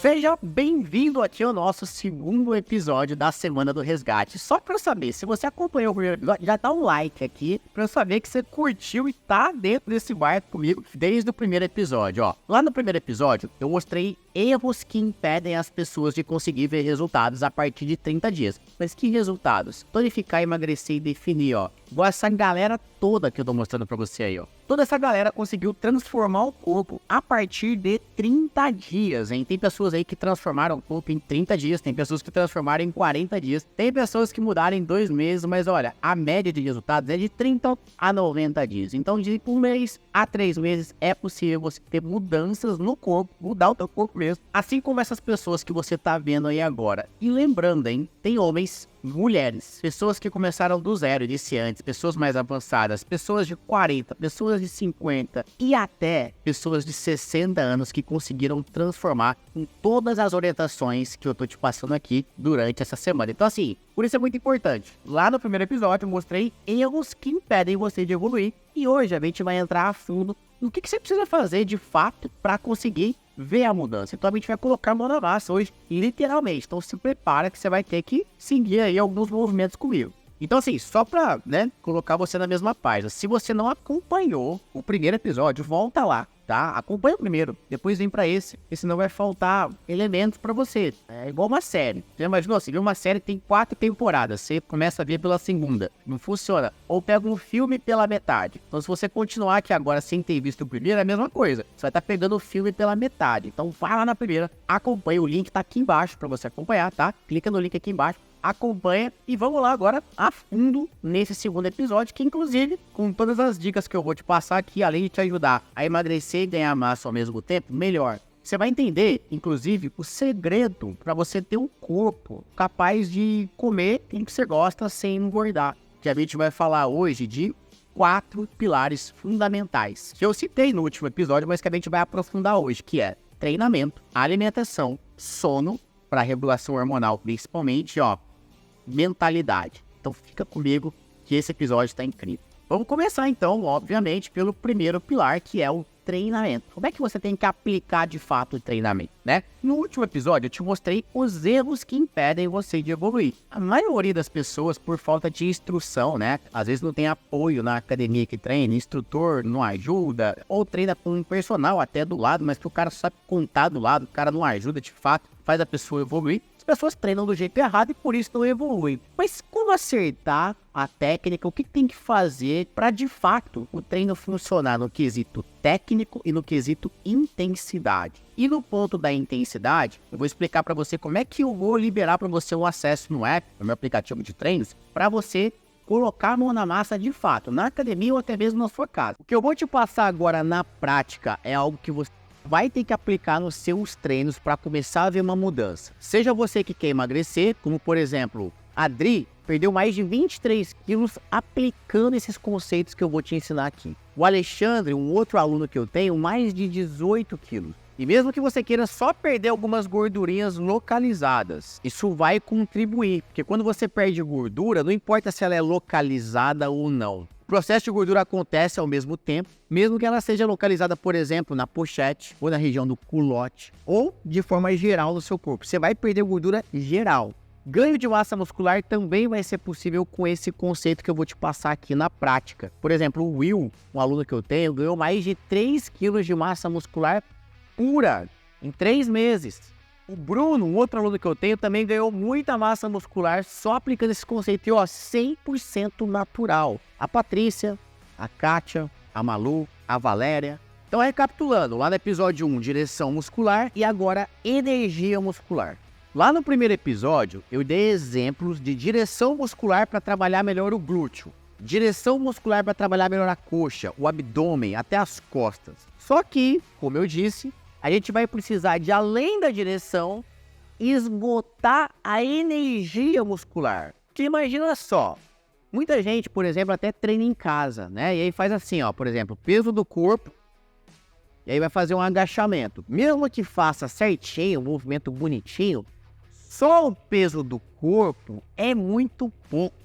Seja bem-vindo aqui ao nosso segundo episódio da Semana do Resgate. Só para eu saber, se você acompanhou o primeiro episódio, já dá um like aqui para eu saber que você curtiu e tá dentro desse barco comigo desde o primeiro episódio, ó. Lá no primeiro episódio, eu mostrei erros que impedem as pessoas de conseguir ver resultados a partir de 30 dias. Mas que resultados? Tonificar, emagrecer e definir, ó. Igual essa galera toda que eu tô mostrando pra você aí, ó. Toda essa galera conseguiu transformar o corpo a partir de 30 dias, hein? Tem pessoas aí que transformaram o corpo em 30 dias, tem pessoas que transformaram em 40 dias, tem pessoas que mudaram em 2 meses, mas olha, a média de resultados é de 30 a 90 dias. Então, de 1 mês a 3 meses é possível você ter mudanças no corpo, mudar o teu corpo mesmo, assim como essas pessoas que você tá vendo aí agora. E lembrando, hein, tem homens, mulheres, pessoas que começaram do zero, iniciantes, pessoas mais avançadas, pessoas de 40, pessoas de 50 e até pessoas de 60 anos que conseguiram transformar com todas as orientações que eu tô te passando aqui durante essa semana. Então assim, por isso é muito importante. Lá no primeiro episódio eu mostrei erros que impedem você de evoluir e hoje a gente vai entrar a fundo no que você precisa fazer de fato para conseguir ver a mudança. Então a gente vai colocar a mão na massa hoje, literalmente. Então se prepara que você vai ter que seguir aí alguns movimentos comigo. Então assim, só pra, colocar você na mesma página. Se você não acompanhou o primeiro episódio, volta lá, tá? Acompanha o primeiro, depois vem pra esse, porque senão vai faltar elementos pra você. É igual uma série. Você imaginou? Você viu uma série que tem 4 temporadas, você começa a ver pela segunda, não funciona. Ou pega um filme pela metade. Então se você continuar aqui agora sem ter visto o primeiro, é a mesma coisa. Você vai estar pegando o filme pela metade. Então vai lá na primeira, acompanha, o link tá aqui embaixo pra você acompanhar, tá? Clica no link aqui embaixo, acompanha e vamos lá agora a fundo nesse segundo episódio, que inclusive com todas as dicas que eu vou te passar aqui, além de te ajudar a emagrecer e ganhar massa ao mesmo tempo, melhor. Você vai entender, inclusive, o segredo para você ter um corpo capaz de comer o que você gosta sem engordar. Que a gente vai falar hoje de 4 pilares fundamentais que eu citei no último episódio, mas que a gente vai aprofundar hoje, que é treinamento, alimentação, sono, para regulação hormonal principalmente, ó, mentalidade. Então fica comigo que esse episódio está incrível. Vamos começar então, obviamente, pelo primeiro pilar, que é o treinamento. Como é que você tem que aplicar de fato o treinamento, né? No último episódio eu te mostrei os erros que impedem você de evoluir. A maioria das pessoas, por falta de instrução, né? Às vezes não tem apoio na academia que treina, instrutor não ajuda, ou treina com um personal até do lado, mas que o cara sabe contar do lado, o cara não ajuda de fato, faz a pessoa evoluir. As pessoas treinam do jeito errado e por isso não evoluem. Mas como acertar a técnica? O que tem que fazer para de fato o treino funcionar no quesito técnico e no quesito intensidade? E no ponto da intensidade, eu vou explicar para você como é que eu vou liberar para você um acesso no app, no meu aplicativo de treinos, para você colocar a mão na massa de fato, na academia ou até mesmo na sua casa. O que eu vou te passar agora na prática é algo que você vai ter que aplicar nos seus treinos para começar a ver uma mudança. Seja você que quer emagrecer, como por exemplo, a Adri perdeu mais de 23 quilos aplicando esses conceitos que eu vou te ensinar aqui. O Alexandre, um outro aluno que eu tenho, mais de 18 quilos. E mesmo que você queira só perder algumas gordurinhas localizadas, isso vai contribuir, porque quando você perde gordura, não importa se ela é localizada ou não. O processo de gordura acontece ao mesmo tempo, mesmo que ela seja localizada, por exemplo, na pochete ou na região do culote, ou de forma geral no seu corpo. Você vai perder gordura geral. Ganho de massa muscular também vai ser possível com esse conceito que eu vou te passar aqui na prática. Por exemplo, o Will, um aluno que eu tenho, ganhou mais de 3 quilos de massa muscular pura em 3 meses. O Bruno, um outro aluno que eu tenho, também ganhou muita massa muscular só aplicando esse conceito, e ó, 100% natural. A Patrícia, a Kátia, a Malu, a Valéria. Então, recapitulando, lá no episódio 1, direção muscular, e agora energia muscular. Lá no primeiro episódio, eu dei exemplos de direção muscular para trabalhar melhor o glúteo, direção muscular para trabalhar melhor a coxa, o abdômen, até as costas. Só que, como eu disse, a gente vai precisar de, além da direção, esgotar a energia muscular. Porque imagina só, muita gente, por exemplo, até treina em casa, né? E aí faz assim, ó, por exemplo, peso do corpo, e aí vai fazer um agachamento. Mesmo que faça certinho, um movimento bonitinho, só o peso do corpo é muito pouco.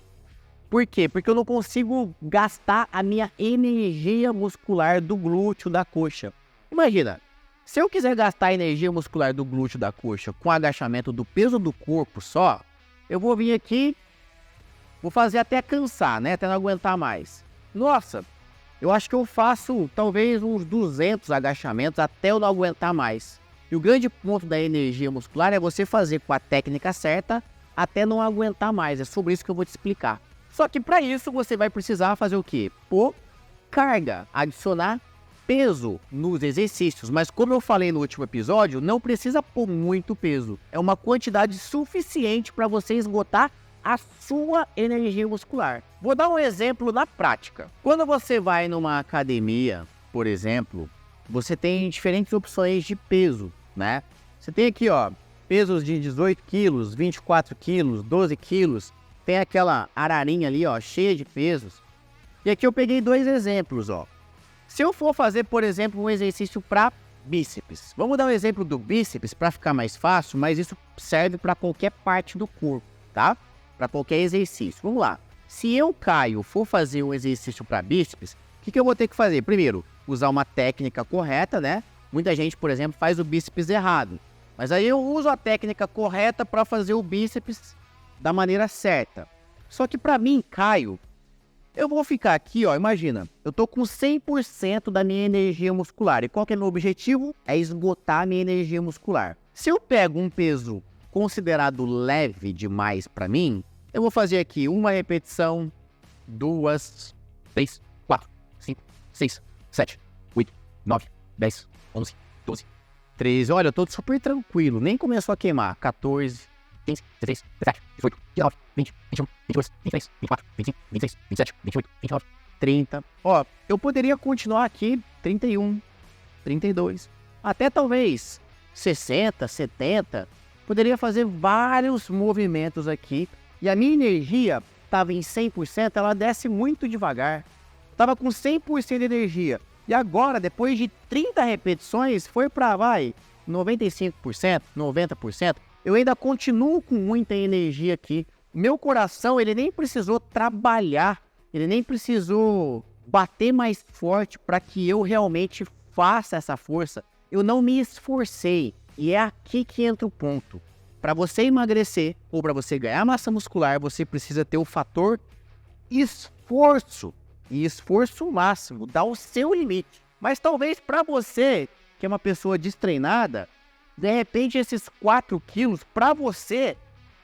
Por quê? Porque eu não consigo gastar a minha energia muscular do glúteo, da coxa. Imagina, Se eu quiser gastar a energia muscular do glúteo da coxa com agachamento do peso do corpo só, eu vou vir aqui, vou fazer até cansar, né? Até não aguentar mais. Nossa, eu acho que eu faço talvez uns 200 agachamentos até eu não aguentar mais. E o grande ponto da energia muscular é você fazer com a técnica certa até não aguentar mais. É sobre isso que eu vou te explicar. Só que para isso você vai precisar fazer o quê? Pôr carga, adicionar peso nos exercícios. Mas como eu falei no último episódio, não precisa pôr muito peso. É uma quantidade suficiente para você esgotar a sua energia muscular. Vou dar um exemplo na prática. Quando você vai numa academia, por exemplo, você tem diferentes opções de peso, né? Você tem aqui, ó, pesos de 18 quilos, 24 quilos, 12 quilos. Tem aquela ararinha ali, ó, cheia de pesos. E aqui eu peguei 2 exemplos, ó. Se eu for fazer, por exemplo, um exercício para bíceps. Vamos dar um exemplo do bíceps para ficar mais fácil, mas isso serve para qualquer parte do corpo, tá? Para qualquer exercício. Vamos lá. Se eu, Caio, for fazer um exercício para bíceps, o que eu vou ter que fazer? Primeiro, usar uma técnica correta, né? Muita gente, por exemplo, faz o bíceps errado. Mas aí eu uso a técnica correta para fazer o bíceps da maneira certa. Só que para mim, Caio, eu vou ficar aqui, ó, imagina, eu tô com 100% da minha energia muscular. E qual que é o meu objetivo? É esgotar a minha energia muscular. Se eu pego um peso considerado leve demais para mim, eu vou fazer aqui uma repetição, 2, 3, 4, 5, 6, 7, 8, 9, 10, 11, 12, 13. Olha, eu tô super tranquilo, nem começou a queimar. 14, 15, 16, 17, 18, 19, 20, 21, 22, 23, 24, 25, 26, 27, 28, 29, 30. Ó, eu poderia continuar aqui 31, 32, até talvez 60, 70. Poderia fazer vários movimentos aqui. E a minha energia estava em 100%, ela desce muito devagar. Estava com 100% de energia. E agora, depois de 30 repetições, foi para, 95%, 90%. Eu ainda continuo com muita energia aqui. Meu coração, ele nem precisou trabalhar. Ele nem precisou bater mais forte para que eu realmente faça essa força. Eu não me esforcei. E é aqui que entra o ponto. Para você emagrecer ou para você ganhar massa muscular, você precisa ter o fator esforço. E esforço máximo, dá o seu limite. Mas talvez para você, que é uma pessoa destreinada, de repente esses 4 quilos, para você,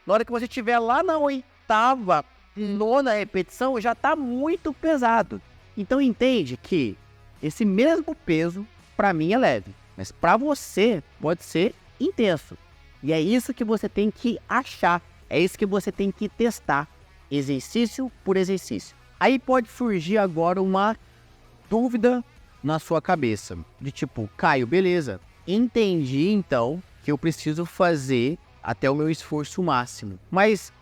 na hora que você estiver lá na 8ª, 9ª repetição, já está muito pesado. Então entende que esse mesmo peso, para mim é leve. Mas para você, pode ser intenso. E é isso que você tem que achar. É isso que você tem que testar. Exercício por exercício. Aí pode surgir agora uma dúvida na sua cabeça. De tipo, Caio, beleza. Entendi então que eu preciso fazer até o meu esforço máximo. Mas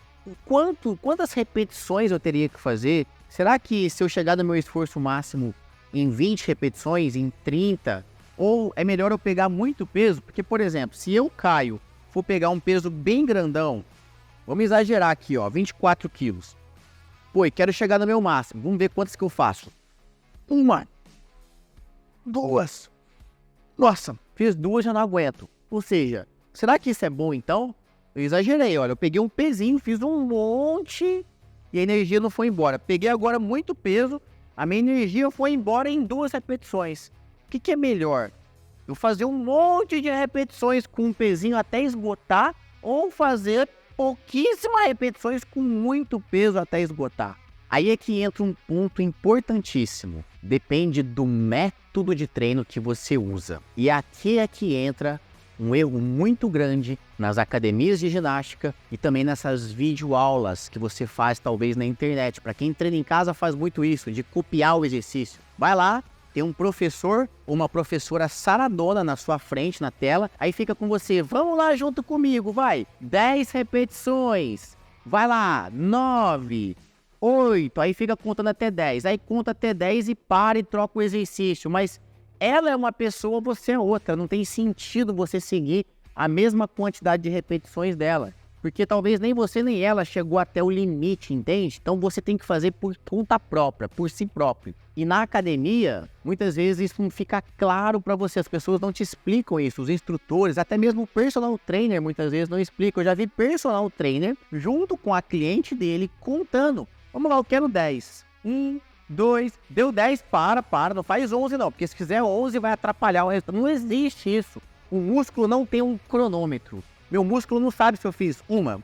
quantas repetições eu teria que fazer? Será que se eu chegar no meu esforço máximo em 20 repetições, em 30... Ou é melhor eu pegar muito peso? Porque, por exemplo, se eu, Caio, for pegar um peso bem grandão, vamos exagerar aqui, ó, 24 quilos. Pô, e quero chegar no meu máximo. Vamos ver quantas que eu faço. 1, 2. Nossa, fiz 2 já não aguento. Ou seja, será que isso é bom então? Eu exagerei, olha, eu peguei um pezinho, fiz um monte e a energia não foi embora. Peguei agora muito peso, a minha energia foi embora em 2 repetições. O que é melhor? Eu fazer um monte de repetições com um pezinho até esgotar ou fazer pouquíssimas repetições com muito peso até esgotar? Aí é que entra um ponto importantíssimo. Depende do método de treino que você usa. E aqui é que entra um erro muito grande nas academias de ginástica e também nessas videoaulas que você faz talvez na internet. Para quem treina em casa faz muito isso, de copiar o exercício. Vai lá, tem um professor ou uma professora saradona na sua frente, na tela, aí fica com você, vamos lá junto comigo, vai, 10 repetições, vai lá, 9, 8, aí fica contando até 10, aí conta até 10 e para e troca o exercício, mas ela é uma pessoa, você é outra, não tem sentido você seguir a mesma quantidade de repetições dela, porque talvez nem você nem ela chegou até o limite, entende? Então você tem que fazer por conta própria, por si próprio. E na academia, muitas vezes isso não fica claro para você, as pessoas não te explicam isso, os instrutores, até mesmo o personal trainer muitas vezes não explicam. Eu já vi personal trainer junto com a cliente dele contando, vamos lá, eu quero 10, 1, 2, deu 10, para, não faz 11 não, porque se fizer 11 vai atrapalhar o resultado. Não existe isso, o músculo não tem um cronômetro, meu músculo não sabe se eu fiz 1,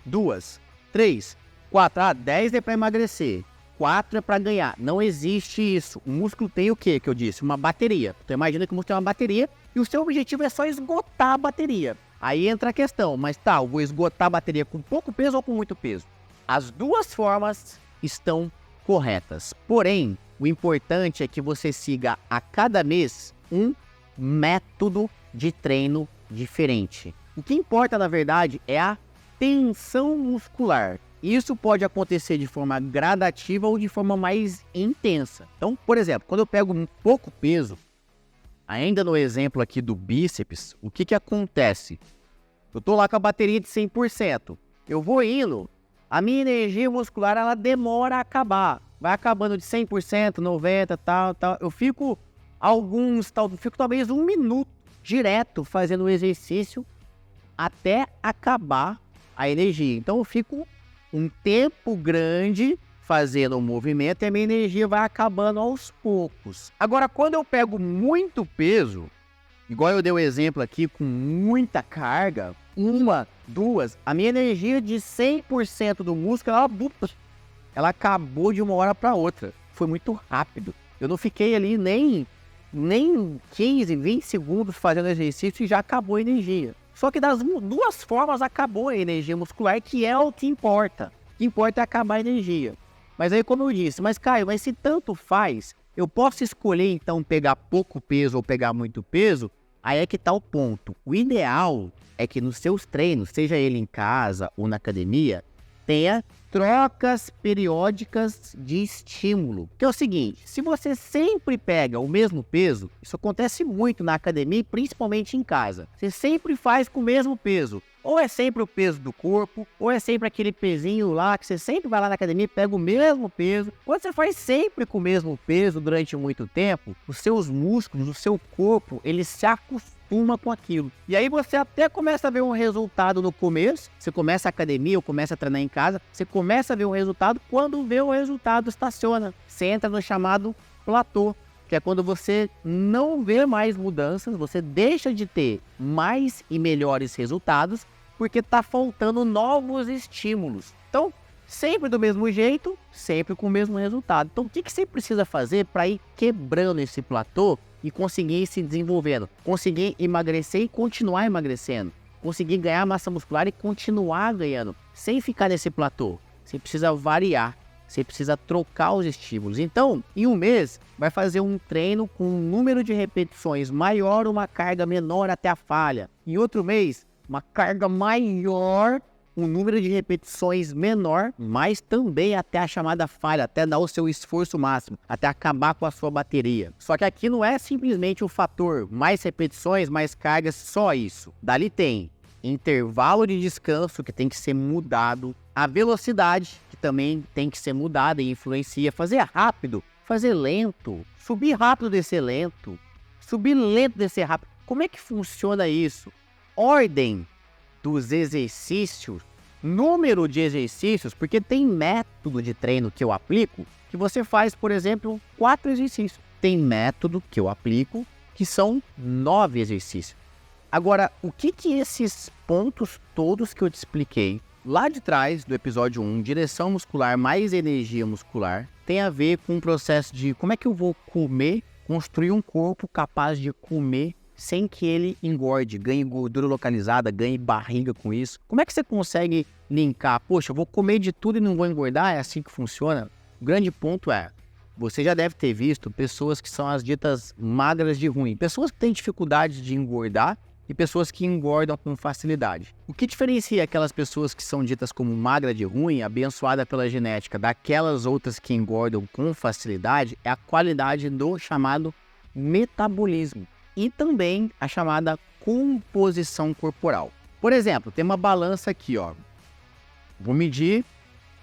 2, 3, 4, 10 é para emagrecer, 4 é para ganhar. Não existe isso. O músculo tem o que eu disse? Uma bateria. Então imagina que o músculo tem uma bateria e o seu objetivo é só esgotar a bateria. Aí entra a questão, mas tá, eu vou esgotar a bateria com pouco peso ou com muito peso? As duas formas estão corretas. Porém, o importante é que você siga a cada mês um método de treino diferente. O que importa, na verdade, é a tensão muscular. Isso pode acontecer de forma gradativa ou de forma mais intensa. Então, por exemplo, quando eu pego um pouco peso, ainda no exemplo aqui do bíceps, o que acontece? Eu tô lá com a bateria de 100%. Eu vou indo, a minha energia muscular ela demora a acabar. Vai acabando de 100%, 90%, tal. Eu fico talvez 1 minuto direto fazendo o exercício até acabar a energia. Então eu fico um tempo grande fazendo o movimento e a minha energia vai acabando aos poucos. Agora, quando eu pego muito peso, igual eu dei o exemplo aqui, com muita carga, 1, 2, a minha energia de 100% do músculo, ela acabou de uma hora para outra. Foi muito rápido. Eu não fiquei ali nem 15, 20 segundos fazendo exercício e já acabou a energia. Só que das duas formas acabou a energia muscular, que é o que importa. O que importa é acabar a energia. Mas aí, como eu disse, Caio, mas se tanto faz, eu posso escolher então pegar pouco peso ou pegar muito peso? Aí é que tá o ponto. O ideal é que nos seus treinos, seja ele em casa ou na academia, tenha trocas periódicas de estímulo. Que é o seguinte, se você sempre pega o mesmo peso, isso acontece muito na academia e principalmente em casa. Você sempre faz com o mesmo peso. Ou é sempre o peso do corpo, ou é sempre aquele pezinho lá, que você sempre vai lá na academia e pega o mesmo peso. Quando você faz sempre com o mesmo peso durante muito tempo, os seus músculos, o seu corpo, ele se acostuma com aquilo. E aí você até começa a ver um resultado no começo, você começa a academia ou começa a treinar em casa, você começa a ver um resultado, quando vê o resultado estaciona. Você entra no chamado platô, que é quando você não vê mais mudanças, você deixa de ter mais e melhores resultados, porque está faltando novos estímulos. Então, sempre do mesmo jeito, sempre com o mesmo resultado. Então, o que você precisa fazer para ir quebrando esse platô e conseguir ir se desenvolvendo? Conseguir emagrecer e continuar emagrecendo. Conseguir ganhar massa muscular e continuar ganhando, sem ficar nesse platô. Você precisa variar. Você precisa trocar os estímulos. Então, em um mês, vai fazer um treino com um número de repetições maior, uma carga menor até a falha. Em outro mês, uma carga maior, um número de repetições menor, mas também até a chamada falha, até dar o seu esforço máximo, até acabar com a sua bateria. Só que aqui não é simplesmente o fator mais repetições, mais cargas, só isso. Dali tem intervalo de descanso, que tem que ser mudado, a velocidade, que também tem que ser mudada e influencia, fazer rápido, fazer lento, subir rápido, descer lento, subir lento, descer rápido. Como é que funciona isso? Ordem dos exercícios, número de exercícios, porque tem método de treino que eu aplico, que você faz, por exemplo, 4 exercícios. Tem método que eu aplico, que são 9 exercícios. Agora, o que esses pontos todos que eu te expliquei lá de trás do episódio 1, direção muscular mais energia muscular, tem a ver com o processo de como é que eu vou comer, construir um corpo capaz de comer sem que ele engorde, ganhe gordura localizada, ganhe barriga com isso? Como é que você consegue linkar? Poxa, eu vou comer de tudo e não vou engordar? É assim que funciona? O grande ponto é, você já deve ter visto pessoas que são as ditas magras de ruim, pessoas que têm dificuldade de engordar e pessoas que engordam com facilidade. O que diferencia aquelas pessoas que são ditas como magra de ruim, abençoada pela genética, daquelas outras que engordam com facilidade, é a qualidade do chamado metabolismo e também a chamada composição corporal. Por exemplo, tem uma balança aqui, ó. Vou medir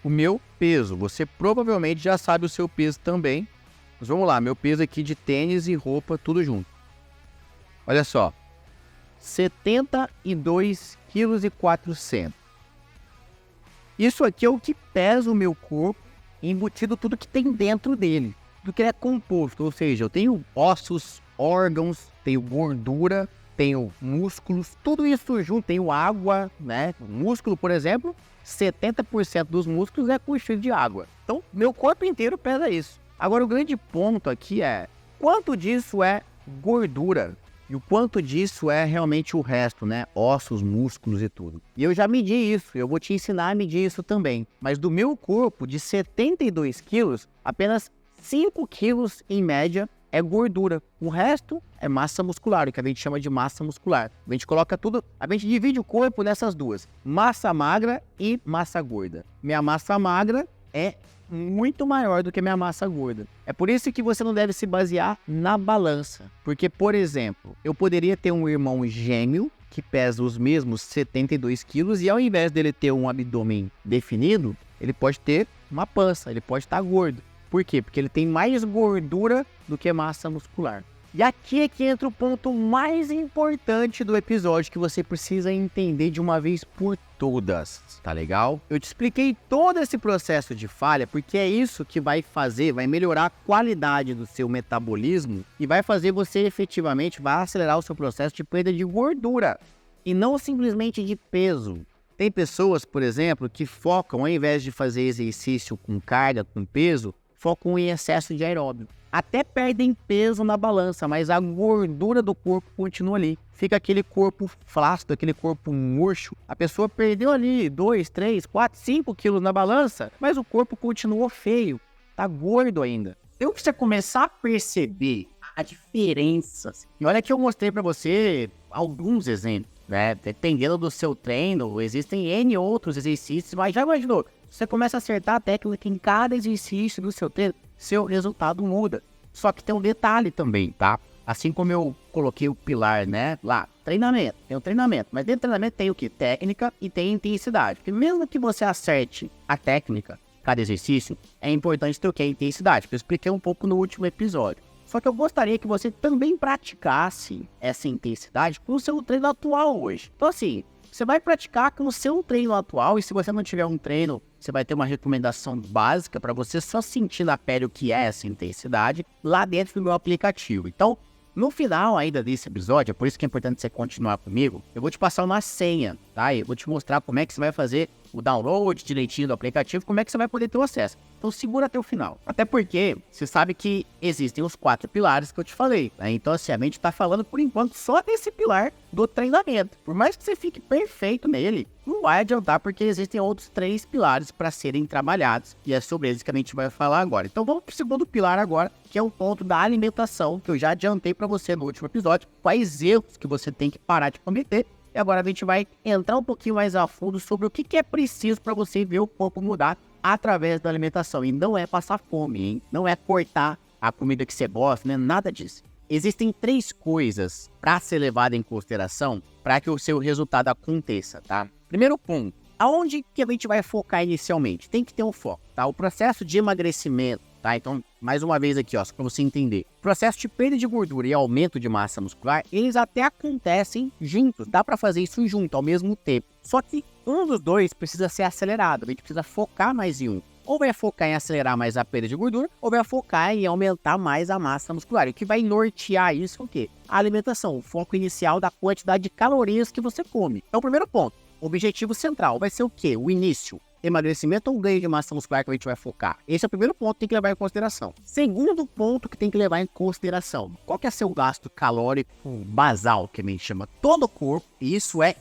o meu peso. Você provavelmente já sabe o seu peso também. Mas vamos lá, meu peso aqui de tênis e roupa, tudo junto. Olha só, 72,4 kg. Isso aqui é o que pesa o meu corpo, embutido tudo que tem dentro dele, tudo que ele é composto. Ou seja, eu tenho ossos, órgãos, tenho gordura, tenho músculos, tudo isso junto, tenho água, né? O músculo, por exemplo, 70% dos músculos é constituído de água. Então, meu corpo inteiro pesa isso. Agora, o grande ponto aqui é quanto disso é gordura e o quanto disso é realmente o resto, né? Ossos, músculos e tudo. E eu já medi isso, eu vou te ensinar a medir isso também. Mas do meu corpo, de 72 quilos, apenas 5 quilos em média é gordura. O resto é massa muscular, o que a gente chama de massa muscular. A gente coloca tudo, a gente divide o corpo nessas duas, massa magra e massa gorda. Minha massa magra é muito maior do que minha massa gorda. É por isso que você não deve se basear na balança. Porque, por exemplo, eu poderia ter um irmão gêmeo que pesa os mesmos 72 quilos e ao invés dele ter um abdômen definido, ele pode ter uma pança, ele pode estar gordo. Por quê? Porque ele tem mais gordura do que massa muscular. E aqui é que entra o ponto mais importante do episódio que você precisa entender de uma vez por todas, tá legal? Eu te expliquei todo esse processo de falha porque é isso que vai melhorar a qualidade do seu metabolismo e vai fazer você efetivamente, vai acelerar o seu processo de perda de gordura e não simplesmente de peso. Tem pessoas, por exemplo, que focam, ao invés de fazer exercício com carga, com peso, focam em excesso de aeróbio. Até perdem peso na balança, mas a gordura do corpo continua ali. Fica aquele corpo flácido, aquele corpo murcho. A pessoa perdeu ali 2, 3, 4, 5 quilos na balança, mas o corpo continuou feio, tá gordo ainda. Então, que você começar a perceber a diferença. E olha que eu mostrei para você alguns exemplos, né? Dependendo do seu treino, existem N outros exercícios, mas já imaginou? Você começa a acertar a técnica em cada exercício do seu treino, seu resultado muda. Só que tem um detalhe também, tá? Assim como eu coloquei o pilar, né? Lá, treinamento. Tem o treinamento. Mas dentro do treinamento tem o quê? Técnica e tem intensidade. Porque mesmo que você acerte a técnica, cada exercício, é importante ter o quê? Intensidade. Que eu expliquei um pouco no último episódio. Só que eu gostaria que você também praticasse essa intensidade com o seu treino atual hoje. Então assim, você vai praticar com o seu treino atual e se você não tiver um treino, você vai ter uma recomendação básica para você só sentir na pele o que é essa intensidade lá dentro do meu aplicativo. Então, no final ainda desse episódio, é por isso que é importante você continuar comigo, eu vou te passar uma senha, tá? Eu vou te mostrar como é que você vai fazer o download direitinho do aplicativo, como é que você vai poder ter o acesso. Então segura até o final. Até porque você sabe que existem os 4 pilares que eu te falei, né? Então assim, a gente tá falando por enquanto só desse pilar do treinamento. Por mais que você fique perfeito nele, não vai adiantar porque existem outros 3 pilares para serem trabalhados. E é sobre eles que a gente vai falar agora. Então vamos pro segundo pilar agora, que é o ponto da alimentação, que eu já adiantei para você no último episódio. Quais erros que você tem que parar de cometer. E agora a gente vai entrar um pouquinho mais a fundo sobre o que é preciso para você ver o corpo mudar através da alimentação. E não é passar fome, hein? Não é cortar a comida que você gosta, né? Nada disso. Existem 3 coisas para ser levada em consideração para que o seu resultado aconteça, tá? Primeiro ponto, aonde que a gente vai focar inicialmente? Tem que ter um foco, tá? O processo de emagrecimento, tá? Então, mais uma vez aqui, ó, só para você entender. O processo de perda de gordura e aumento de massa muscular, eles até acontecem juntos. Dá para fazer isso junto, ao mesmo tempo. Só que um dos dois precisa ser acelerado. A gente precisa focar mais em um. Ou vai focar em acelerar mais a perda de gordura, ou vai focar em aumentar mais a massa muscular. E o que vai nortear isso é o quê? A alimentação, o foco inicial da quantidade de calorias que você come. Então, o primeiro ponto, o objetivo central vai ser o quê? O início. Emagrecimento ou ganho de massa muscular que a gente vai focar? Esse é o primeiro ponto que tem que levar em consideração. Segundo ponto que tem que levar em consideração. Qual que é seu gasto calórico basal, que a gente chama todo o corpo? E isso é,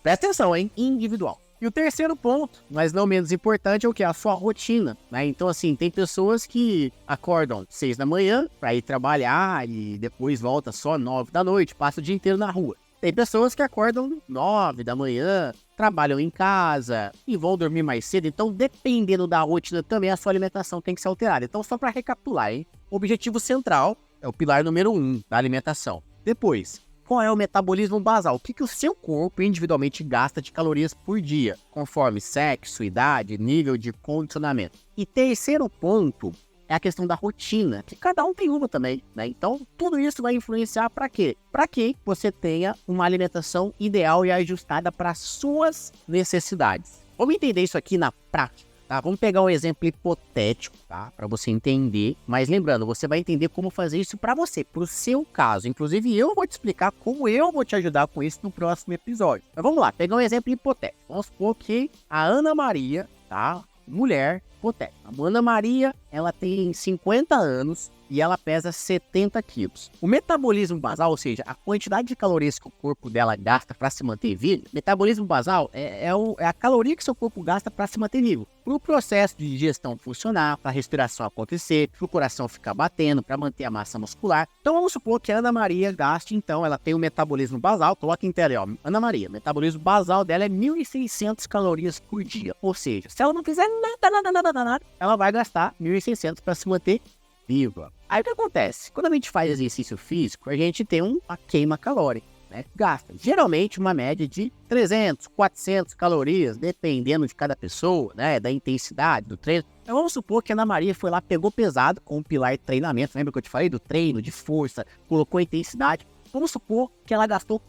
presta atenção, hein? Individual. E o terceiro ponto, mas não menos importante, é o que? A sua rotina, né? Então, assim, tem pessoas que acordam 6 da manhã para ir trabalhar e depois volta só 9 da noite, passa o dia inteiro na rua. Tem pessoas que acordam 9 da manhã, trabalham em casa e vão dormir mais cedo. Então, dependendo da rotina também, a sua alimentação tem que ser alterada. Então, só para recapitular, hein? O objetivo central é o pilar número 1 da alimentação. Depois, qual é o metabolismo basal? O que o seu corpo individualmente gasta de calorias por dia, conforme sexo, idade, nível de condicionamento. E terceiro ponto é a questão da rotina, que cada um tem uma também, né? Então, tudo isso vai influenciar para quê? Para que você tenha uma alimentação ideal e ajustada para suas necessidades. Vamos entender isso aqui na prática, tá? Vamos pegar um exemplo hipotético, tá? Para você entender, mas lembrando, você vai entender como fazer isso para você, para o seu caso. Inclusive, eu vou te explicar como eu vou te ajudar com isso no próximo episódio. Mas vamos lá, pegar um exemplo hipotético. Vamos supor que a Ana Maria, tá? Mulher hipotética. A Ana Maria, ela tem 50 anos e ela pesa 70 quilos. O metabolismo basal, ou seja, a quantidade de calorias que o corpo dela gasta para se manter vivo, metabolismo basal é a caloria que seu corpo gasta para se manter vivo. Para o processo de digestão funcionar, para a respiração acontecer, para o coração ficar batendo, para manter a massa muscular. Então vamos supor que a Ana Maria gaste, então, ela tem o metabolismo basal, coloca em tela, ó, Ana Maria, o metabolismo basal dela é 1.600 calorias por dia. Ou seja, se ela não fizer nada, ela vai gastar 1.600 para se manter viva. Aí o que acontece? Quando a gente faz exercício físico, a gente tem uma queima calórica, né? Gasta geralmente uma média de 300, 400 calorias, dependendo de cada pessoa, né? Da intensidade do treino. Então vamos supor que a Ana Maria foi lá, pegou pesado com o pilar de treinamento. Lembra que eu te falei do treino, de força, colocou intensidade. Vamos supor que ela gasta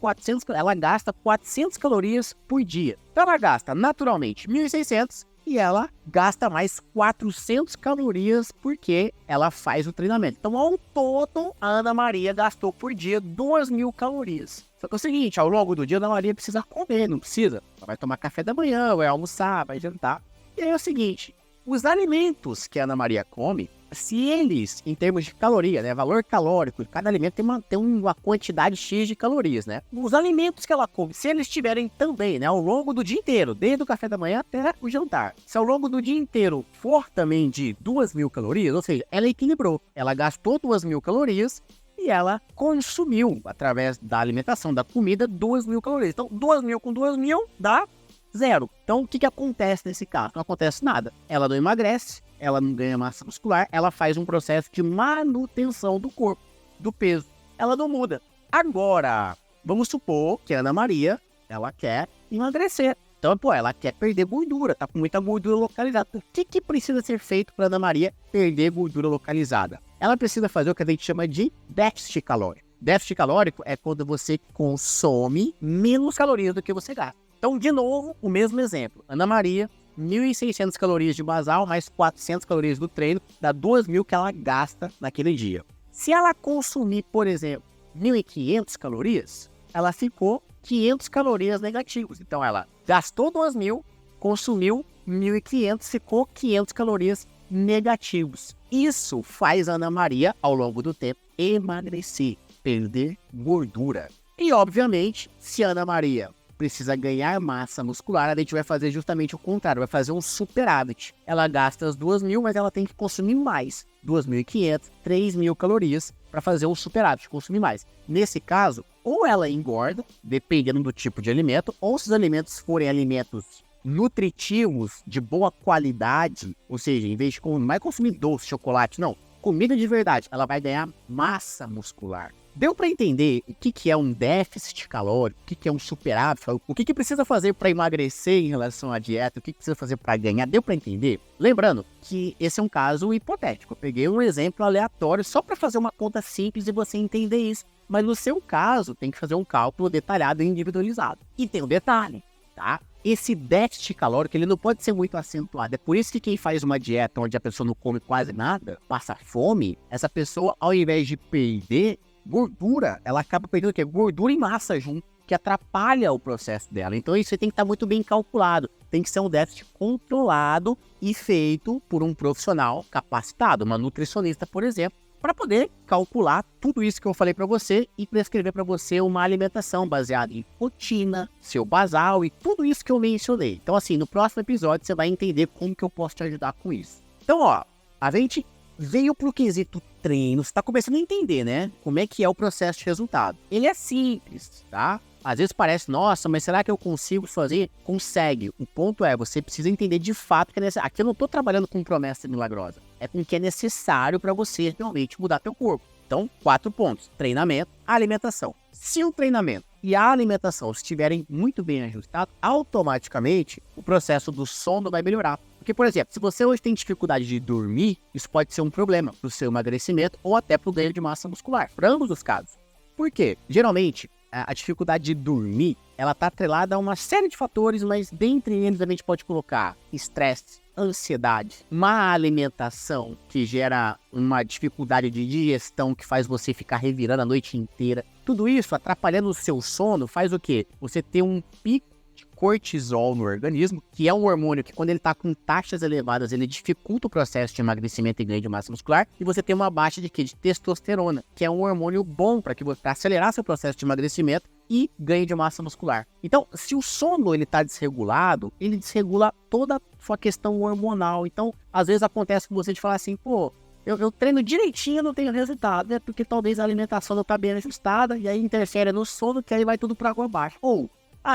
400 calorias por dia. Então ela gasta naturalmente 1.600 e ela gasta mais 400 calorias porque ela faz o treinamento. Então, ao todo, a Ana Maria gastou por dia 2.000 calorias. Só que é o seguinte, ao longo do dia, a Ana Maria precisa comer, não precisa? Ela vai tomar café da manhã, vai almoçar, vai jantar. E aí é o seguinte, os alimentos que a Ana Maria come, se eles, em termos de caloria, né, valor calórico, cada alimento tem uma quantidade X de calorias, né? Os alimentos que ela come, se eles tiverem também, né, ao longo do dia inteiro, desde o café da manhã até o jantar, se ao longo do dia inteiro for também de 2.000 calorias, ou seja, ela equilibrou, ela gastou 2.000 calorias e ela consumiu, através da alimentação, da comida, 2.000 calorias. Então, 2.000 com 2.000 dá 0. Então, o que acontece nesse caso? Não acontece nada. Ela não emagrece, ela não ganha massa muscular, ela faz um processo de manutenção do corpo, do peso. Ela não muda. Agora, vamos supor que a Ana Maria, ela quer emagrecer. Então, ela quer perder gordura, tá com muita gordura localizada. O que precisa ser feito para a Ana Maria perder gordura localizada? Ela precisa fazer o que a gente chama de déficit calórico. Déficit calórico é quando você consome menos calorias do que você gasta. Então, de novo, o mesmo exemplo. Ana Maria, 1.600 calorias de basal, mais 400 calorias do treino, dá 2.000 que ela gasta naquele dia. Se ela consumir, por exemplo, 1.500 calorias, ela ficou 500 calorias negativas. Então, ela gastou 2.000, consumiu 1.500, ficou 500 calorias negativos. Isso faz a Ana Maria, ao longo do tempo, emagrecer, perder gordura. E, obviamente, se a Ana Maria precisa ganhar massa muscular, a gente vai fazer justamente o contrário, vai fazer um superávit. Ela gasta as 2.000, mas ela tem que consumir mais, 2.500, 3.000 calorias para fazer um superávit, consumir mais. Nesse caso, ou ela engorda, dependendo do tipo de alimento, ou se os alimentos forem alimentos nutritivos, de boa qualidade, ou seja, em vez de não vai consumir doce, chocolate, não, comida de verdade, ela vai ganhar massa muscular. Deu para entender o que é um déficit calórico, o que é um superávit, o que precisa fazer para emagrecer em relação à dieta, o que precisa fazer para ganhar? Deu para entender? Lembrando que esse é um caso hipotético. Eu peguei um exemplo aleatório só para fazer uma conta simples e você entender isso. Mas no seu caso, tem que fazer um cálculo detalhado e individualizado. E tem um detalhe, tá? Esse déficit calórico, ele não pode ser muito acentuado. É por isso que quem faz uma dieta onde a pessoa não come quase nada, passa fome, essa pessoa, ao invés de perder gordura, ela acaba perdendo o quê? Gordura e massa junto, que atrapalha o processo dela. Então isso tem que estar muito bem calculado. Tem que ser um déficit controlado e feito por um profissional capacitado, uma nutricionista, por exemplo, para poder calcular tudo isso que eu falei para você e prescrever para você uma alimentação baseada em rotina, seu basal e tudo isso que eu mencionei. Então assim, no próximo episódio você vai entender como que eu posso te ajudar com isso. Então ó, a gente veio pro quesito treino, você tá começando a entender, né? Como é que é o processo de resultado. Ele é simples, tá? Às vezes parece, nossa, mas será que eu consigo fazer? Consegue. O ponto é, você precisa entender de fato que é necessário. Aqui eu não tô trabalhando com promessa milagrosa. é com o que é necessário para você realmente mudar teu corpo. Então, 4 pontos: treinamento, alimentação. Se o treinamento e a alimentação estiverem muito bem ajustados, automaticamente o processo do sono vai melhorar. Porque, por exemplo, se você hoje tem dificuldade de dormir, isso pode ser um problema para o seu emagrecimento ou até para o ganho de massa muscular, para ambos os casos. Por quê? Geralmente, a dificuldade de dormir, ela está atrelada a uma série de fatores, mas dentre eles a gente pode colocar estresse, ansiedade, má alimentação, que gera uma dificuldade de digestão que faz você ficar revirando a noite inteira. Tudo isso atrapalhando o seu sono faz o quê? Você ter um pico de cortisol no organismo, que é um hormônio que quando ele está com taxas elevadas, ele dificulta o processo de emagrecimento e ganho de massa muscular, e você tem uma baixa de quê? De testosterona, que é um hormônio bom para acelerar seu processo de emagrecimento e ganho de massa muscular. Então, se o sono ele está desregulado, ele desregula toda a sua questão hormonal. Então, às vezes acontece com você de falar assim, pô, eu treino direitinho e não tenho resultado, né? Porque talvez a alimentação não está bem ajustada, e aí interfere no sono, que aí vai tudo para água abaixo. Ou,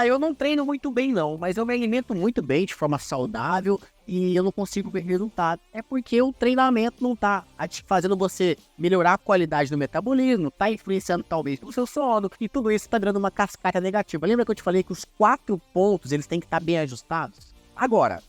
eu não treino muito bem não, mas eu me alimento muito bem, de forma saudável, e eu não consigo ver resultado. É porque o treinamento não tá fazendo você melhorar a qualidade do metabolismo, tá influenciando talvez no seu sono, e tudo isso tá virando uma cascata negativa. Lembra que eu te falei que os 4 pontos, eles têm que estar bem ajustados? Agora,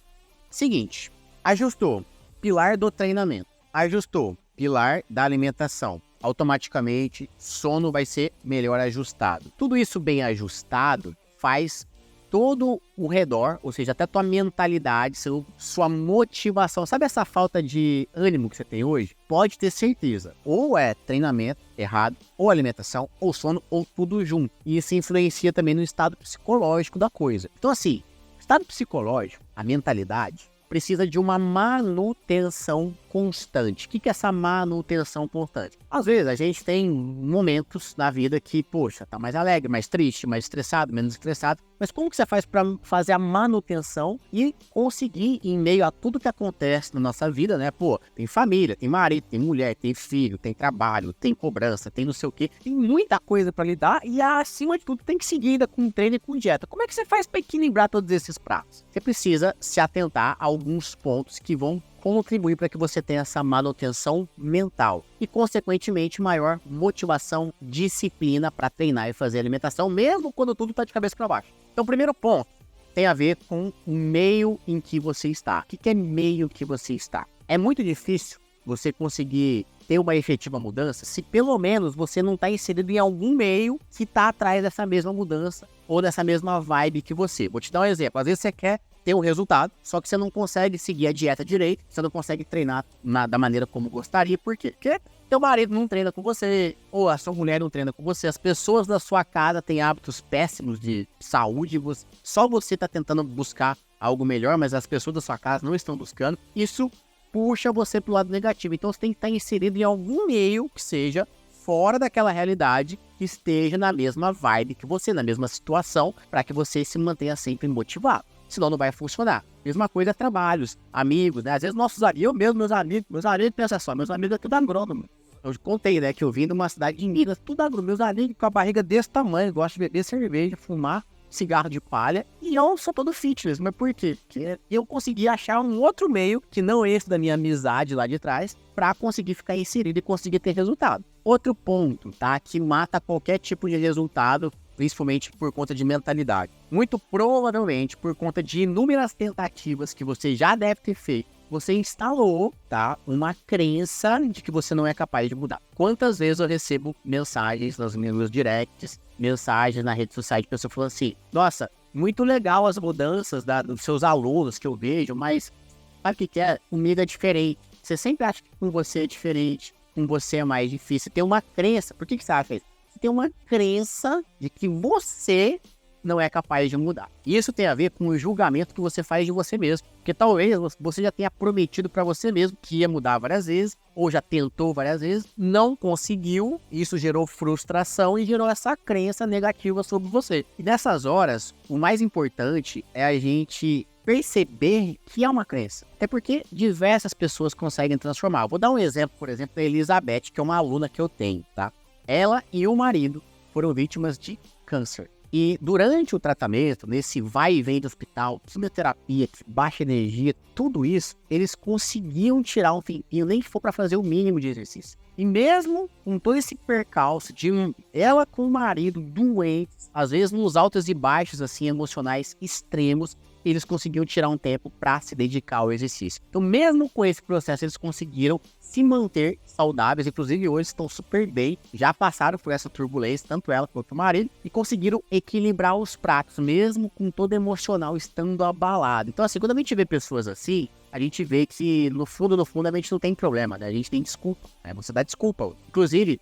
seguinte, ajustou pilar do treinamento, ajustou pilar da alimentação, automaticamente sono vai ser melhor ajustado. Tudo isso bem ajustado faz todo o redor, ou seja, até tua mentalidade, sua motivação. Sabe essa falta de ânimo que você tem hoje? Pode ter certeza. Ou é treinamento errado, ou alimentação, ou sono, ou tudo junto. E isso influencia também no estado psicológico da coisa. Então assim, estado psicológico, a mentalidade, precisa de uma manutenção constante. O que é essa manutenção constante? Às vezes a gente tem momentos na vida que, poxa, tá mais alegre, mais triste, mais estressado, menos estressado. Mas como que você faz para fazer a manutenção e conseguir, em meio a tudo que acontece na nossa vida, né? Pô, tem família, tem marido, tem mulher, tem filho, tem trabalho, tem cobrança, tem não sei o quê. Tem muita coisa para lidar e, acima de tudo, tem que seguir ainda com treino e com dieta. Como é que você faz para equilibrar todos esses pratos? Você precisa se atentar a alguns pontos que vão contribuir para que você tenha essa manutenção mental e, consequentemente, maior motivação, disciplina para treinar e fazer alimentação, mesmo quando tudo está de cabeça para baixo. Então, o primeiro ponto tem a ver com o meio em que você está. O que é meio que você está? É muito difícil você conseguir ter uma efetiva mudança se pelo menos você não está inserido em algum meio que está atrás dessa mesma mudança ou dessa mesma vibe que você. Vou te dar um exemplo. Às vezes você quer ter um resultado, só que você não consegue seguir a dieta direito, você não consegue treinar da maneira como gostaria. Por quê? Porque teu marido não treina com você, ou a sua mulher não treina com você, as pessoas da sua casa têm hábitos péssimos de saúde, só você está tentando buscar algo melhor, mas as pessoas da sua casa não estão buscando. Isso puxa você para o lado negativo. Então você tem que estar inserido em algum meio que seja fora daquela realidade, que esteja na mesma vibe que você, na mesma situação, para que você se mantenha sempre motivado. Senão não vai funcionar. Mesma coisa, trabalhos, amigos, né? Às vezes meus amigos, pensa só, meus amigos é tudo agrônomo. Eu contei, né, que eu vim de uma cidade de Minas, tudo agrônomo. Meus amigos com a barriga desse tamanho, gostam de beber cerveja, fumar cigarro de palha, e eu sou todo fitness. Mas por quê? Porque eu consegui achar um outro meio, que não esse da minha amizade lá de trás, para conseguir ficar inserido e conseguir ter resultado. Outro ponto, tá, que mata qualquer tipo de resultado, principalmente por conta de mentalidade. Muito provavelmente, por conta de inúmeras tentativas que você já deve ter feito, você instalou, tá, uma crença de que você não é capaz de mudar. Quantas vezes eu recebo mensagens nos meus directs, mensagens na rede social de pessoas falando assim, nossa, muito legal as mudanças dos seus alunos que eu vejo, mas sabe o que é? Comigo é diferente. Você sempre acha que com você é diferente, com você é mais difícil. Você tem uma crença. Por que você acha isso? Você tem uma crença de que você não é capaz de mudar. Isso tem a ver com o julgamento que você faz de você mesmo. Porque talvez você já tenha prometido para você mesmo que ia mudar várias vezes, ou já tentou várias vezes, não conseguiu, isso gerou frustração e gerou essa crença negativa sobre você. E nessas horas, o mais importante é a gente perceber que é uma crença. Até porque diversas pessoas conseguem transformar. Eu vou dar um exemplo, por exemplo, da Elizabeth, que é uma aluna que eu tenho, tá? Ela e o marido foram vítimas de câncer. E durante o tratamento, nesse vai e vem do hospital, quimioterapia, baixa energia, tudo isso, eles conseguiam tirar um tempinho, nem que for para fazer o mínimo de exercício. E mesmo com todo esse percalço de ela com o marido doentes, às vezes nos altos e baixos assim emocionais extremos, eles conseguiam tirar um tempo para se dedicar ao exercício. Então, mesmo com esse processo, eles conseguiram se manter saudáveis, inclusive hoje estão super bem, já passaram por essa turbulência, tanto ela quanto o marido, e conseguiram equilibrar os pratos, mesmo com todo emocional estando abalado. Então, assim, quando a gente vê pessoas assim, a gente vê que no fundo, a gente não tem problema, né? A gente tem desculpa, né? Você dá desculpa. Inclusive,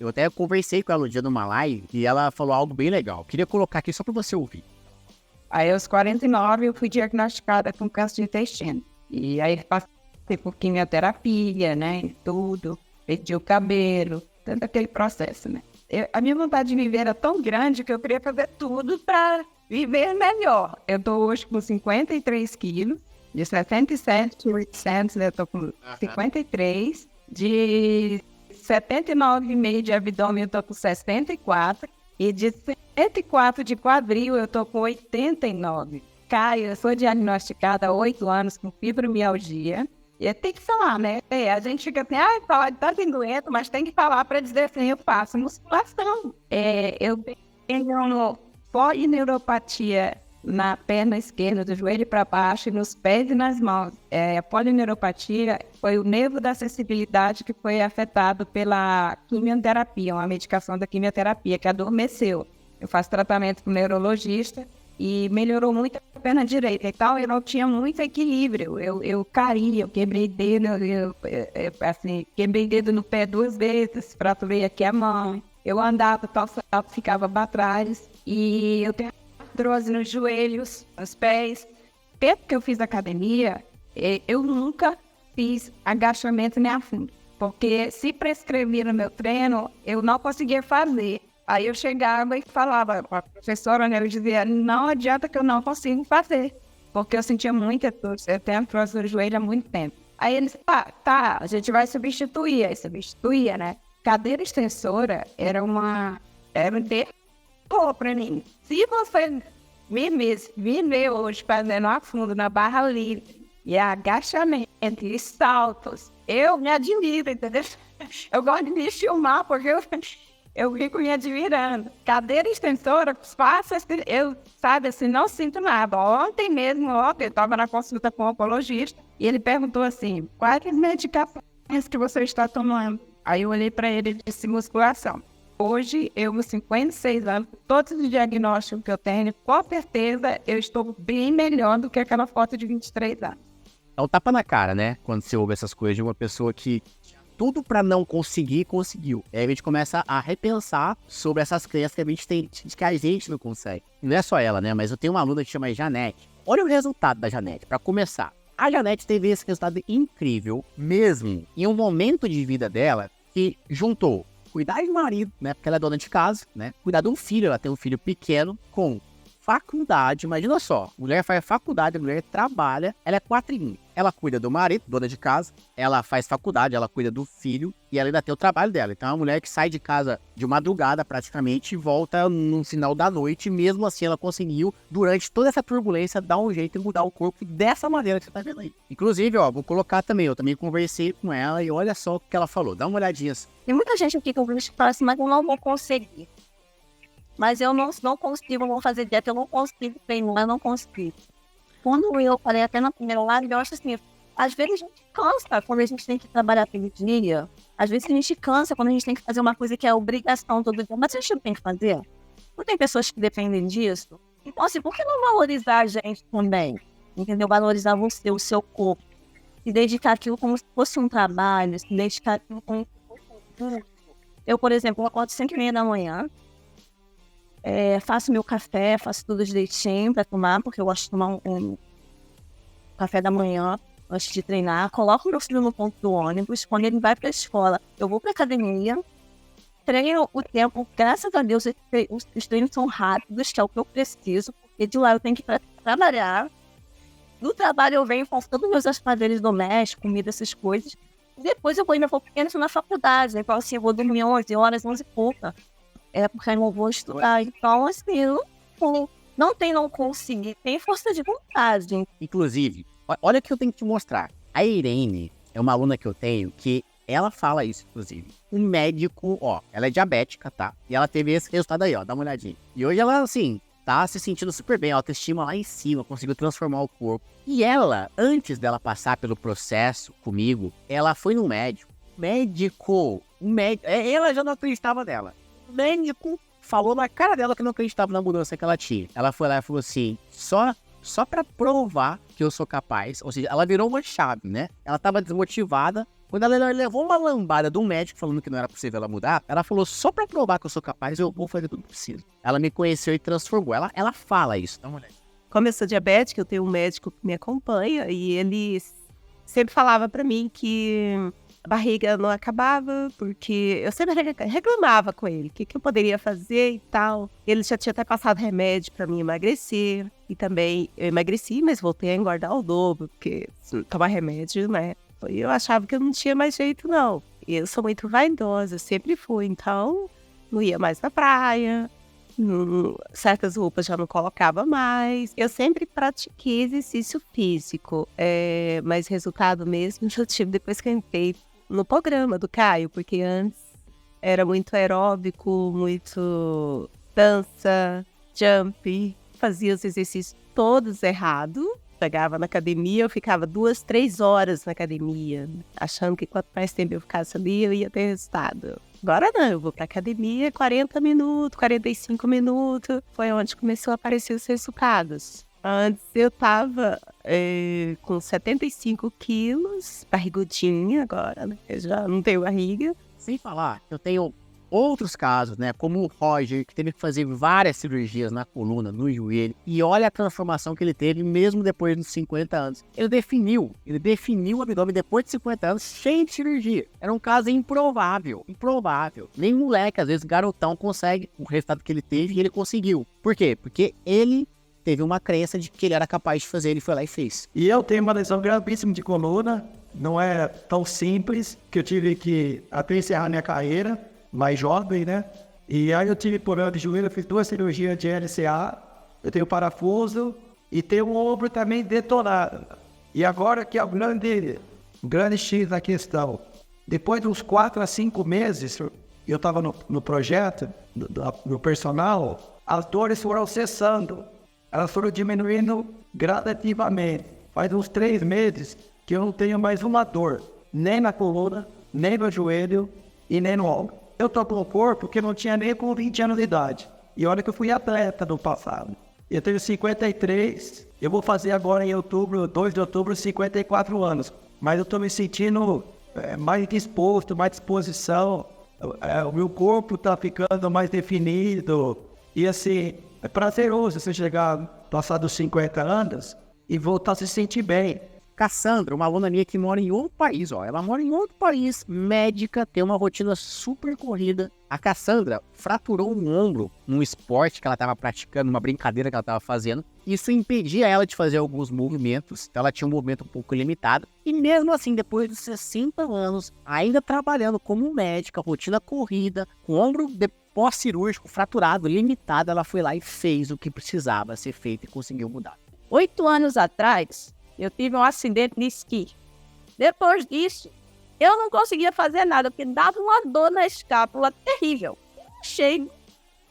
eu até conversei com ela no dia numa live e ela falou algo bem legal. Queria colocar aqui só para você ouvir. Aí, aos 49, eu fui diagnosticada com câncer de intestino. E aí, passei por quimioterapia, né? E tudo. Perdi o cabelo, tanto aquele processo, né? A minha vontade de viver era tão grande que eu queria fazer tudo para viver melhor. Eu tô hoje com 53 quilos, de 77,800, né? Eu tô com 53. De 79,5 de abdômen, eu tô com 64. E de 104 de quadril, eu tô com 89. Caio, eu sou diagnosticada há 8 anos com fibromialgia. E tem que falar, né? A gente fica assim, fala de tanto doente, mas tem que falar para dizer assim, eu faço musculação. Eu tenho polineuropatia na perna esquerda, do joelho para baixo, e nos pés e nas mãos. A polineuropatia foi o nervo da sensibilidade que foi afetado pela quimioterapia, uma medicação da quimioterapia que adormeceu. Eu faço tratamento com neurologista e melhorou muito a perna direita. Então, eu não tinha muito equilíbrio. Eu caía, eu quebrei dedo, quebrei dedo no pé 2 vezes, fraturei aqui a mão. Eu andava, ficava para trás. E eu tenho artrose nos joelhos, nos pés. Tempo que eu fiz academia, eu nunca fiz agachamento nem a fundo. Porque se prescrever no meu treino, eu não conseguia fazer. Aí eu chegava e falava, a professora, né, ela dizia, não adianta que eu não consigo fazer, porque eu sentia muita dor, eu tenho artrose no joelho há muito tempo. Aí eles, a gente vai substituir, aí substituía, né? Cadeira extensora era um terror pra mim. Se você me ver hoje fazendo a fundo na barra livre, e agachamento, e saltos, eu me admiro, entendeu? Eu gosto de me filmar, porque eu fico me admirando. Cadeira extensora, faço, eu, sabe, assim, não sinto nada. Ontem mesmo, eu estava na consulta com o oncologista, e ele perguntou assim, quais medicações que você está tomando? Aí eu olhei para ele e disse, musculação. Hoje, eu com 56 anos, todos os diagnósticos que eu tenho, com certeza, eu estou bem melhor do que aquela foto de 23 anos. É um tapa na cara, né? Quando você ouve essas coisas de uma pessoa que tudo pra não conseguir, conseguiu. Aí a gente começa a repensar sobre essas crenças que a gente tem, que a gente não consegue. E não é só ela, né? Mas eu tenho uma aluna que chama Janete. Olha o resultado da Janete, pra começar. A Janete teve esse resultado incrível, mesmo em um momento de vida dela, que juntou cuidar do marido, né? Porque ela é dona de casa, né? Cuidar de um filho, ela tem um filho pequeno, com faculdade, imagina só, mulher faz faculdade, a mulher trabalha, ela é 4 em 1. Ela cuida do marido, dona de casa, ela faz faculdade, ela cuida do filho e ela ainda tem o trabalho dela. Então é uma mulher que sai de casa de madrugada praticamente e volta no final da noite. Mesmo assim ela conseguiu, durante toda essa turbulência, dar um jeito de mudar o corpo dessa maneira que você tá vendo aí. Inclusive, vou colocar também, eu também conversei com ela e olha só o que ela falou, dá uma olhadinha. Tem muita gente aqui que eu vejo que fala assim, mas eu não vou conseguir. Mas eu não consigo, vou fazer dieta, eu não consigo treinar, eu não consigo. Quando eu falei até na primeira live, eu acho assim, às vezes a gente cansa quando a gente tem que trabalhar todo dia. Às vezes a gente cansa quando a gente tem que fazer uma coisa que é obrigação todo dia. Mas a gente não tem que fazer. Não tem pessoas que dependem disso. Então, assim, por que não valorizar a gente também? Entendeu? Valorizar você, o seu corpo. Se dedicar àquilo como se fosse um trabalho, se dedicar àquilo como se fosse um curso. Eu, por exemplo, acordo 5h30 da manhã. Faço meu café, faço tudo direitinho para tomar, porque eu gosto de tomar um café da manhã antes de treinar. Coloco meu filho no ponto do ônibus. Quando ele vai para a escola, eu vou para academia, treino o tempo. Graças a Deus, os treinos são rápidos, que é o que eu preciso, porque de lá eu tenho que ir para trabalhar. No trabalho eu venho com todos os meus afazeres domésticos, comida, essas coisas. E depois eu vou e meu filho pequeno na faculdade. Então, assim, eu vou dormir 11 horas, 11 e pouca. é porque eu não vou estudar. Então, assim, não tem não conseguir, tem força de vontade. Inclusive, olha o que eu tenho que te mostrar. A Irene é uma aluna que eu tenho que ela fala isso, inclusive. Um médico, ela é diabética, tá? E ela teve esse resultado aí, dá uma olhadinha. E hoje ela, assim, tá se sentindo super bem, a autoestima lá em cima, conseguiu transformar o corpo. E ela, antes dela passar pelo processo comigo, ela foi no médico. Ela já não acreditava nela. O médico falou na cara dela que não acreditava na mudança que ela tinha. Ela foi lá e falou assim, só pra provar que eu sou capaz, ou seja, ela virou uma chave, né? Ela tava desmotivada. Quando ela levou uma lambada de um médico falando que não era possível ela mudar, ela falou, só pra provar que eu sou capaz, eu vou fazer tudo possível. Ela me conheceu e transformou. Ela fala isso, dá uma olhada. Como eu sou diabética, eu tenho um médico que me acompanha e ele sempre falava pra mim que a barriga não acabava, porque eu sempre reclamava com ele, o que eu poderia fazer e tal. Ele já tinha até passado remédio pra mim emagrecer, e também eu emagreci, mas voltei a engordar o dobro, porque tomar remédio, né? Eu achava que eu não tinha mais jeito, não. E eu sou muito vaidosa, sempre fui, então não ia mais na praia, certas roupas já não colocava mais. Eu sempre pratiquei exercício físico, mas resultado mesmo eu tive depois que eu entrei no programa do Caio, porque antes era muito aeróbico, muito dança, jump, fazia os exercícios todos errados. Chegava na academia, eu ficava 2, 3 horas na academia, achando que quanto mais tempo eu ficasse ali, eu ia ter resultado. Agora não, eu vou pra academia 40 minutos, 45 minutos, foi onde começou a aparecer os resultados. Antes eu tava com 75 quilos, barrigudinha agora, né? Eu já não tenho barriga. Sem falar, eu tenho outros casos, né? Como o Roger, que teve que fazer várias cirurgias na coluna, no joelho. E olha a transformação que ele teve mesmo depois dos 50 anos. Ele definiu o abdômen depois de 50 anos, cheio de cirurgia. Era um caso improvável. Nem moleque, às vezes garotão, consegue o resultado que ele teve e ele conseguiu. Por quê? Porque ele teve uma crença de que ele era capaz de fazer, ele foi lá e fez. E eu tenho uma lesão gravíssima de coluna, não é tão simples, que eu tive que até encerrar minha carreira, mais jovem, né? E aí eu tive problema de joelho, eu fiz 2 cirurgias de LCA, eu tenho parafuso e tenho um ombro também detonado. E agora que é o grande X da questão. Depois de uns 4 a 5 meses, eu estava no projeto, no personal, as dores foram cessando. Elas foram diminuindo gradativamente. Faz uns 3 meses que eu não tenho mais uma dor, nem na coluna, nem no joelho e nem no ombro. Eu tô com um corpo que não tinha nem com 20 anos de idade. E olha que eu fui atleta no passado. Eu tenho 53, eu vou fazer agora em outubro, 2 de outubro, 54 anos. Mas eu tô me sentindo mais disposto, mais disposição. O meu corpo tá ficando mais definido. E assim, é prazeroso você chegar, passar dos 50 anos e voltar a se sentir bem. Cassandra, uma aluna minha que mora em outro país, ela mora em outro país, médica, tem uma rotina super corrida. A Cassandra fraturou um ombro num esporte que ela estava praticando, uma brincadeira que ela estava fazendo. Isso impedia ela de fazer alguns movimentos, então ela tinha um movimento um pouco limitado. E mesmo assim, depois dos 60 anos, ainda trabalhando como médica, rotina corrida, com o ombro pós-cirúrgico fraturado, limitado, ela foi lá e fez o que precisava ser feito e conseguiu mudar. 8 anos atrás, eu tive um acidente de esqui. Depois disso, eu não conseguia fazer nada, porque dava uma dor na escápula terrível. Eu achei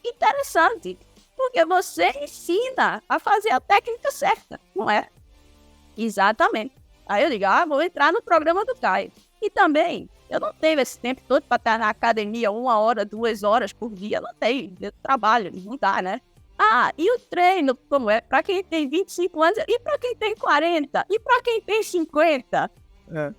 interessante, porque você ensina a fazer a técnica certa, não é? Exatamente. Aí eu digo, vou entrar no programa do Caio. E também, eu não tenho esse tempo todo para estar na academia 1 hora, 2 horas por dia. Não tenho, eu trabalho, não dá, né? E o treino, como é? Para quem tem 25 anos e para quem tem 40 e para quem tem 50.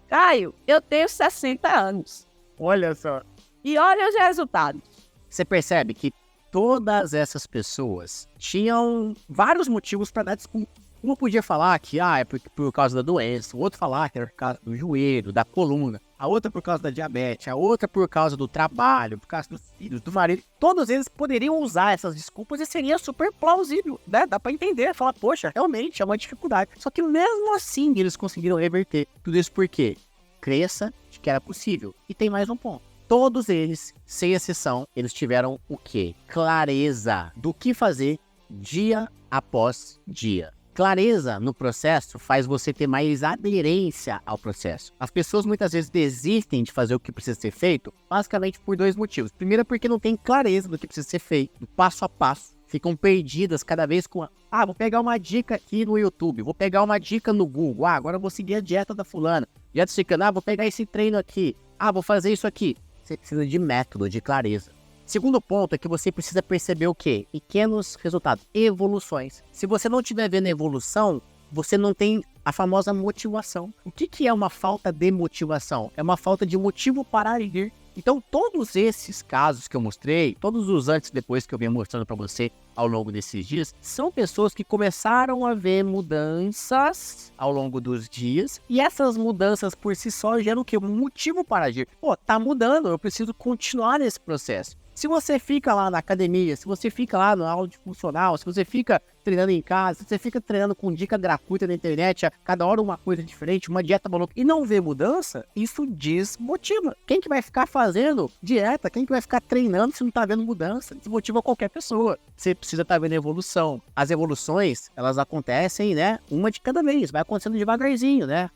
Caio, eu tenho 60 anos. Olha só. E olha os resultados. Você percebe que todas essas pessoas tinham vários motivos para dar desculpa. Um podia falar que é por causa da doença, o outro falar que era por causa do joelho, da coluna, a outra por causa da diabetes, a outra por causa do trabalho, por causa dos filhos, do marido. Todos eles poderiam usar essas desculpas e seria super plausível, né? Dá pra entender, falar, poxa, realmente é uma dificuldade. Só que mesmo assim eles conseguiram reverter tudo isso porque crença de que era possível. E tem mais um ponto. todos eles, sem exceção, eles tiveram o quê? Clareza do que fazer dia após dia. Clareza no processo faz você ter mais aderência ao processo. As pessoas muitas vezes desistem de fazer o que precisa ser feito, basicamente por 2 motivos. Primeiro é porque não tem clareza do que precisa ser feito, do passo a passo. Ficam perdidas cada vez com vou pegar uma dica aqui no YouTube, vou pegar uma dica no Google, agora eu vou seguir a dieta da fulana. Dieta ciclana, vou pegar esse treino aqui, vou fazer isso aqui. Você precisa de método, de clareza. Segundo ponto é que você precisa perceber o quê? Pequenos resultados, evoluções. Se você não estiver vendo evolução, você não tem a famosa motivação. O que é uma falta de motivação? É uma falta de motivo para agir. Então, todos esses casos que eu mostrei, todos os antes e depois que eu venho mostrando para você ao longo desses dias, são pessoas que começaram a ver mudanças ao longo dos dias, e essas mudanças por si só geram o quê? Um motivo para agir. Tá mudando, eu preciso continuar nesse processo. Se você fica lá na academia, se você fica lá no aula de funcional, se você fica treinando em casa, se você fica treinando com dica gratuita na internet, a cada hora uma coisa diferente, uma dieta maluca, e não vê mudança, isso desmotiva. Quem que vai ficar fazendo dieta? Quem que vai ficar treinando se não tá vendo mudança? Desmotiva qualquer pessoa. Você precisa estar vendo evolução. As evoluções, elas acontecem, né? Uma de cada vez, vai acontecendo devagarzinho, né?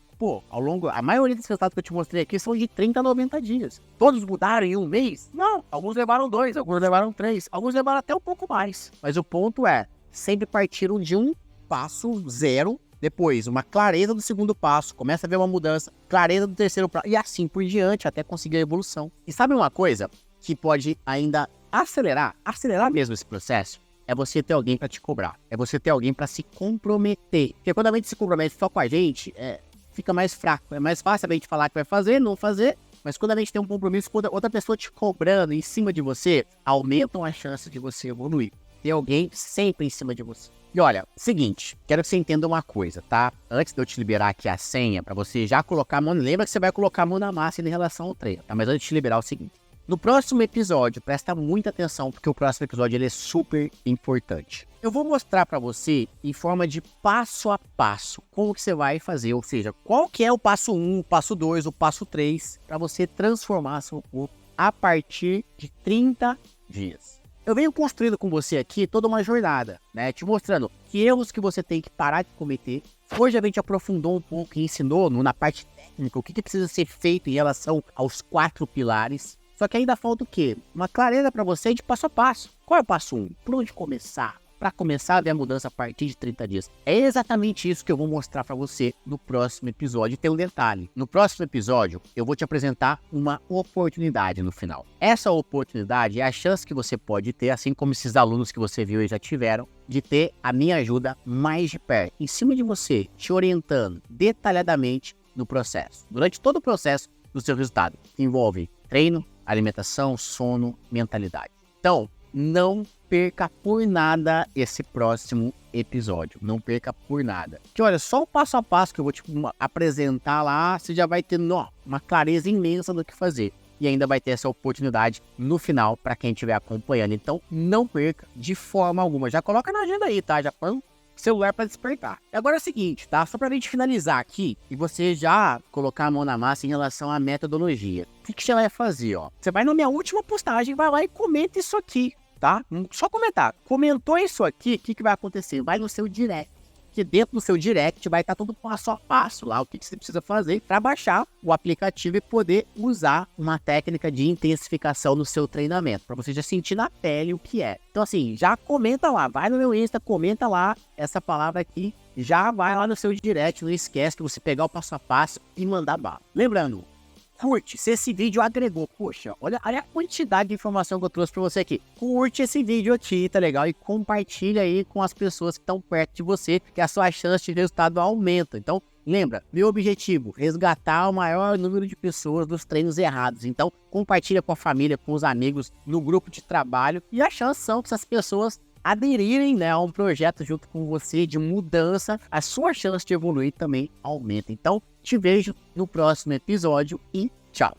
A maioria dos resultados que eu te mostrei aqui são de 30 a 90 dias. Todos mudaram em um mês? Não, alguns levaram 2, alguns levaram 3, alguns levaram até um pouco mais. Mas o ponto é, sempre partiram de um passo zero, depois uma clareza do segundo passo, começa a ver uma mudança, clareza do terceiro passo, e assim por diante, até conseguir a evolução. E sabe uma coisa que pode ainda acelerar mesmo esse processo? É você ter alguém para te cobrar, é você ter alguém para se comprometer. Porque quando a gente se compromete só com a gente, fica mais fraco. É mais fácil a gente falar que vai fazer, não fazer, mas quando a gente tem um compromisso com outra pessoa te cobrando em cima de você, aumentam as chances de você evoluir. Ter alguém sempre em cima de você. E olha, seguinte, quero que você entenda uma coisa, tá? Antes de eu te liberar aqui a senha, pra você já colocar a mão, lembra que você vai colocar a mão na massa em relação ao treino, tá? Mas antes de te liberar, é o seguinte. No próximo episódio, presta muita atenção, porque o próximo episódio ele é super importante. Eu vou mostrar para você, em forma de passo a passo, como que você vai fazer, ou seja, qual que é o passo 1, o passo 2, o passo 3, para você transformar seu corpo a partir de 30 dias. Eu venho construindo com você aqui toda uma jornada, né? Te mostrando que erros que você tem que parar de cometer. Hoje a gente aprofundou um pouco e ensinou na parte técnica o que precisa ser feito em relação aos 4 pilares. Só que ainda falta o quê? Uma clareza para você de passo a passo. Qual é o passo 1? Por onde começar? Para começar a ver a mudança a partir de 30 dias. É exatamente isso que eu vou mostrar para você no próximo episódio. E tem um detalhe. No próximo episódio, eu vou te apresentar uma oportunidade no final. Essa oportunidade é a chance que você pode ter, assim como esses alunos que você viu e já tiveram, de ter a minha ajuda mais de perto, em cima de você, te orientando detalhadamente no processo. Durante todo o processo do seu resultado, que envolve treino, alimentação, sono, mentalidade. Então, não perca por nada esse próximo episódio. Não perca por nada. Que olha, só o passo a passo que eu vou te apresentar lá, você já vai ter uma clareza imensa do que fazer. E ainda vai ter essa oportunidade no final para quem estiver acompanhando. Então, não perca de forma alguma. Já coloca na agenda aí, tá? Já põe celular para despertar. E agora é o seguinte, tá? Só pra gente finalizar aqui e você já colocar a mão na massa em relação à metodologia. O que você vai fazer, ó? Você vai na minha última postagem, vai lá e comenta isso aqui, tá? Só comentar. Comentou isso aqui, o que vai acontecer? Vai no seu direct. Que dentro do seu direct vai estar tudo passo a passo lá, o que você precisa fazer para baixar o aplicativo e poder usar uma técnica de intensificação no seu treinamento, para você já sentir na pele o que é. Então assim, já comenta lá, vai no meu Insta, comenta lá essa palavra aqui, já vai lá no seu direct, não esquece de você pegar o passo a passo e mandar bala. Lembrando, curte, se esse vídeo agregou, poxa, olha a quantidade de informação que eu trouxe pra você aqui. Curte esse vídeo aqui, tá legal? E compartilha aí com as pessoas que estão perto de você, que a sua chance de resultado aumenta. Então, lembra, meu objetivo, resgatar o maior número de pessoas dos treinos errados. Então, compartilha com a família, com os amigos, no grupo de trabalho. E a chance são que essas pessoas aderirem, né, a um projeto junto com você de mudança, a sua chance de evoluir também aumenta. Então, te vejo no próximo episódio e tchau!